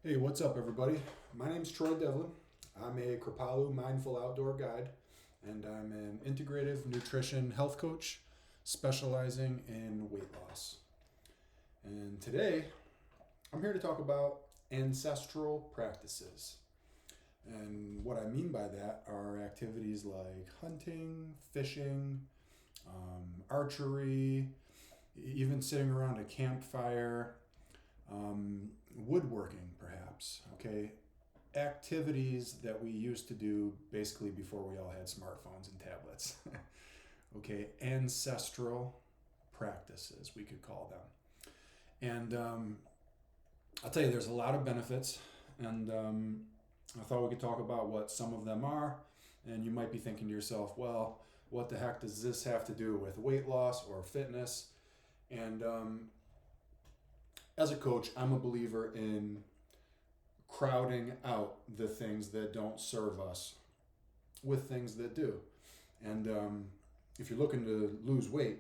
Hey, what's up, everybody? My name's Troy Devlin. I'm a Kripalu Mindful Outdoor Guide, and I'm an integrative nutrition health coach specializing in weight loss. And today, I'm here to talk about ancestral practices. And what I mean by that are activities like hunting, fishing, archery, even sitting around a campfire, woodworking, perhaps. Okay, activities that we used to do basically before we all had smartphones and tablets. Okay, ancestral practices, we could call them. And I'll tell you, there's a lot of benefits, and I thought we could talk about what some of them are. And you might be thinking to yourself, well, what the heck does this have to do with weight loss or fitness? And as a coach, I'm a believer in crowding out the things that don't serve us with things that do. And if you're looking to lose weight,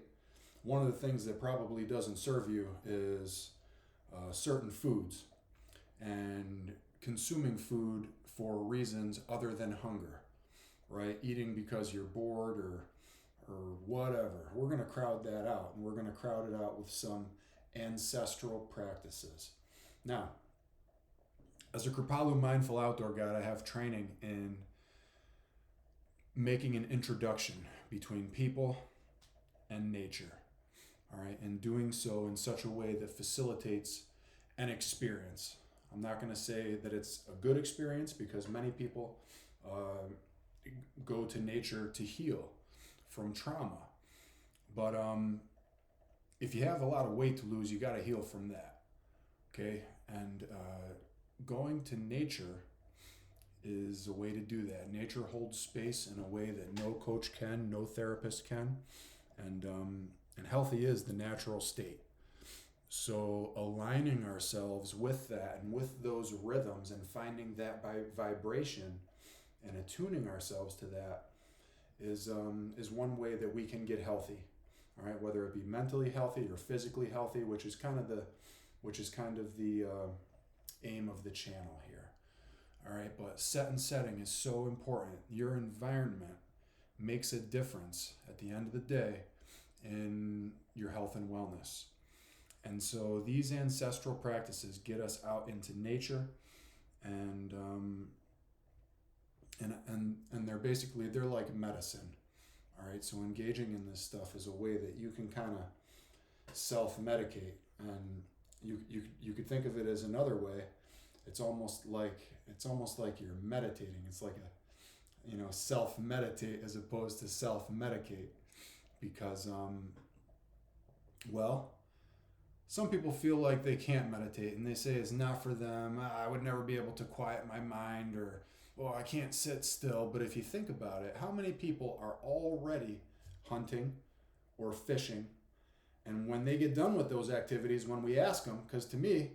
one of the things that probably doesn't serve you is certain foods and consuming food for reasons other than hunger, right? Eating because you're bored or whatever. We're going to crowd that out, and we're going to crowd it out with some ancestral practices. Now, as a Kripalu Mindful Outdoor Guide, I have training in making an introduction between people and nature, all right, and doing so in such a way that facilitates an experience. I'm not going to say that it's a good experience because many people go to nature to heal from trauma. But if you have a lot of weight to lose, you got to heal from that, okay? And going to nature is a way to do that. Nature holds space in a way that no coach can, no therapist can, and healthy is the natural state. So aligning ourselves with that and with those rhythms and finding that vibration and attuning ourselves to that is one way that we can get healthy. All right, whether it be mentally healthy or physically healthy, which is kind of the aim of the channel here. All right, but set and setting is so important. Your environment makes a difference at the end of the day in your health and wellness. And so these ancestral practices get us out into nature, and they're like medicine. All right, so engaging in this stuff is a way that you can kind of self-medicate, and you could think of it as another way. It's almost like you're meditating. It's like a self-meditate as opposed to self-medicate, because well, some people feel like they can't meditate and they say it's not for them. I would never be able to quiet my mind, or oh, I can't sit still. But if you think about it, how many people are already hunting or fishing, and when they get done with those activities, when we ask them, because to me,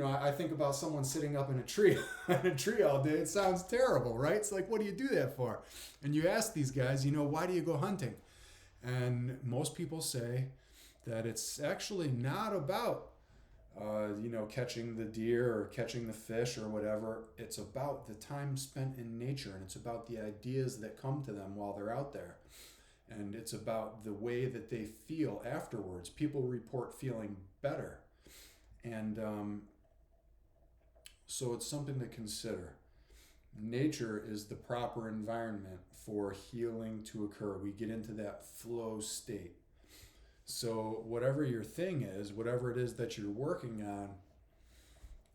I think about someone sitting up in a tree in a tree all day. It sounds terrible, right? It's like, what do you do that for? And you ask these guys, why do you go hunting? And most people say that it's actually not about catching the deer or catching the fish or whatever. It's about the time spent in nature, and it's about the ideas that come to them while they're out there. And it's about the way that they feel afterwards. People report feeling better. And so it's something to consider. Nature is the proper environment for healing to occur. We get into that flow state. So whatever your thing is, whatever it is that you're working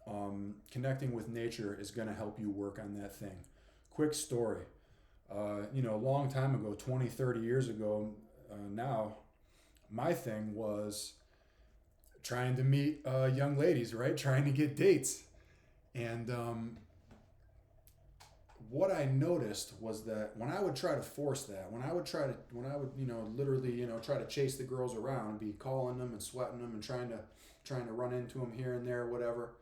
on, connecting with nature is going to help you work on that thing. Quick story. A long time ago, 20, 30 years ago now, my thing was trying to meet young ladies, right? Trying to get dates. And what I noticed was that when I would try to force that, when I would literally, try to chase the girls around, be calling them and sweating them and trying to run into them here and there, whatever,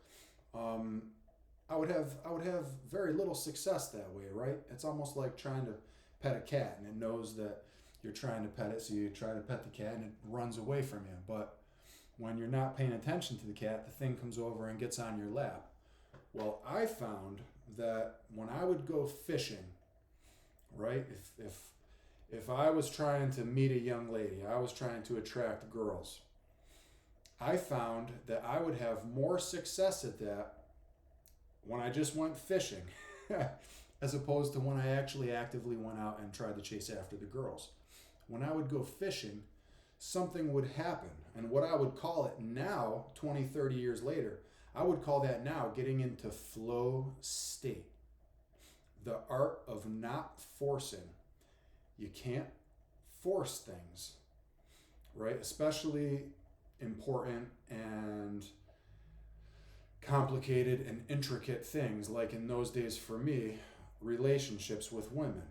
I would have very little success that way, right? It's almost like trying to pet a cat, and it knows that you're trying to pet it, so you try to pet the cat and it runs away from you. But when you're not paying attention to the cat, the thing comes over and gets on your lap. Well, I found that when I would go fishing, right? If I was trying to meet a young lady, I was trying to attract girls, I found that I would have more success at that when I just went fishing as opposed to when I actually actively went out and tried to chase after the girls. When I would go fishing, something would happen. And what I would call it now, 20, 30 years later, I would call that now getting into flow state. The art of not forcing. You can't force things, right? Especially important and complicated and intricate things, like in those days for me, relationships with women,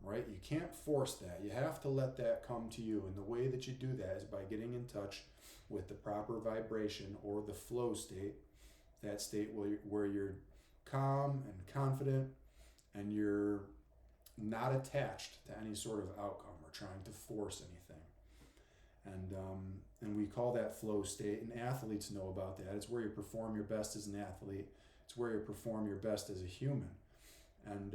right? You can't force that. You have to let that come to you. And the way that you do that is by getting in touch with the proper vibration or the flow state, that state where you're calm and confident and you're not attached to any sort of outcome or trying to force anything. And we call that flow state, and athletes know about that. It's where you perform your best as an athlete. It's where you perform your best as a human. And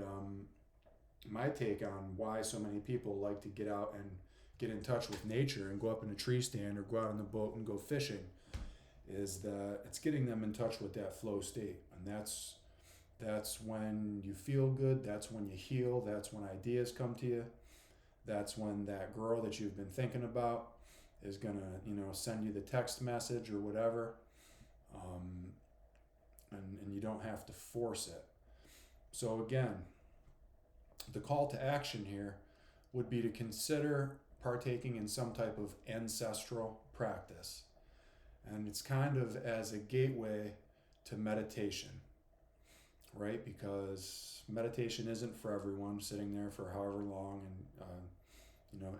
my take on why so many people like to get out and get in touch with nature and go up in a tree stand or go out on the boat and go fishing is that it's getting them in touch with that flow state. And that's when you feel good. That's when you heal. That's when ideas come to you. That's when that girl that you've been thinking about is gonna, send you the text message or whatever, and you don't have to force it. So again, the call to action here would be to consider partaking in some type of ancestral practice, and it's kind of as a gateway to meditation, right? Because meditation isn't for everyone, sitting there for however long and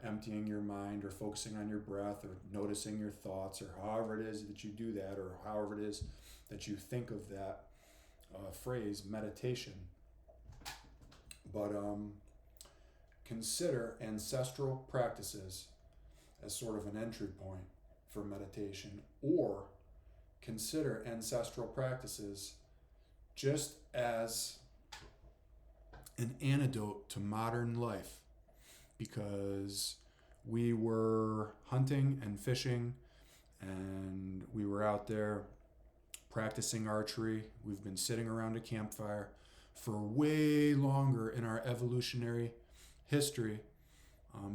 emptying your mind or focusing on your breath or noticing your thoughts or however it is that you do that or however it is that you think of that phrase, meditation. But consider ancestral practices as sort of an entry point for meditation, or consider ancestral practices just as an antidote to modern life. Because we were hunting and fishing and we were out there practicing archery. We've been sitting around a campfire for way longer in our evolutionary history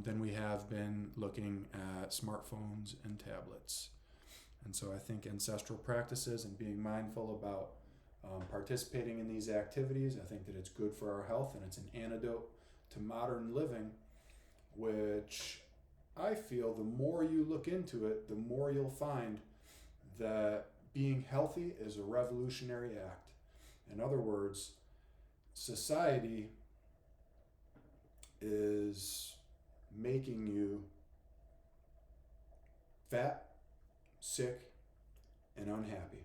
than we have been looking at smartphones and tablets. And so I think ancestral practices and being mindful about participating in these activities, I think that it's good for our health and it's an antidote to modern living, which I feel the more you look into it, the more you'll find that being healthy is a revolutionary act. In other words, society is making you fat, sick, and unhappy.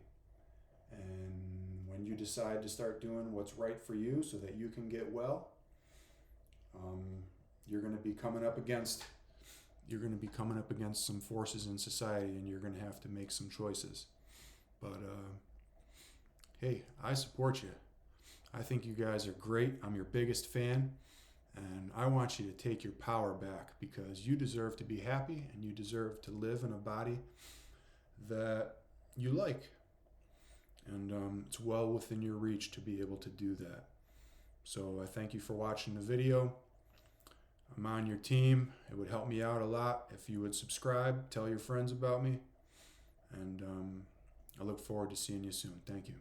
And when you decide to start doing what's right for you so that you can get well, you're going to be coming up against some forces in society, and you're going to have to make some choices. But hey, I support you. I think you guys are great. I'm your biggest fan, and I want you to take your power back, because you deserve to be happy and you deserve to live in a body that you like. And it's well within your reach to be able to do that. So I thank you for watching the video. I'm on your team. It would help me out a lot if you would subscribe, tell your friends about me, and I look forward to seeing you soon. Thank you.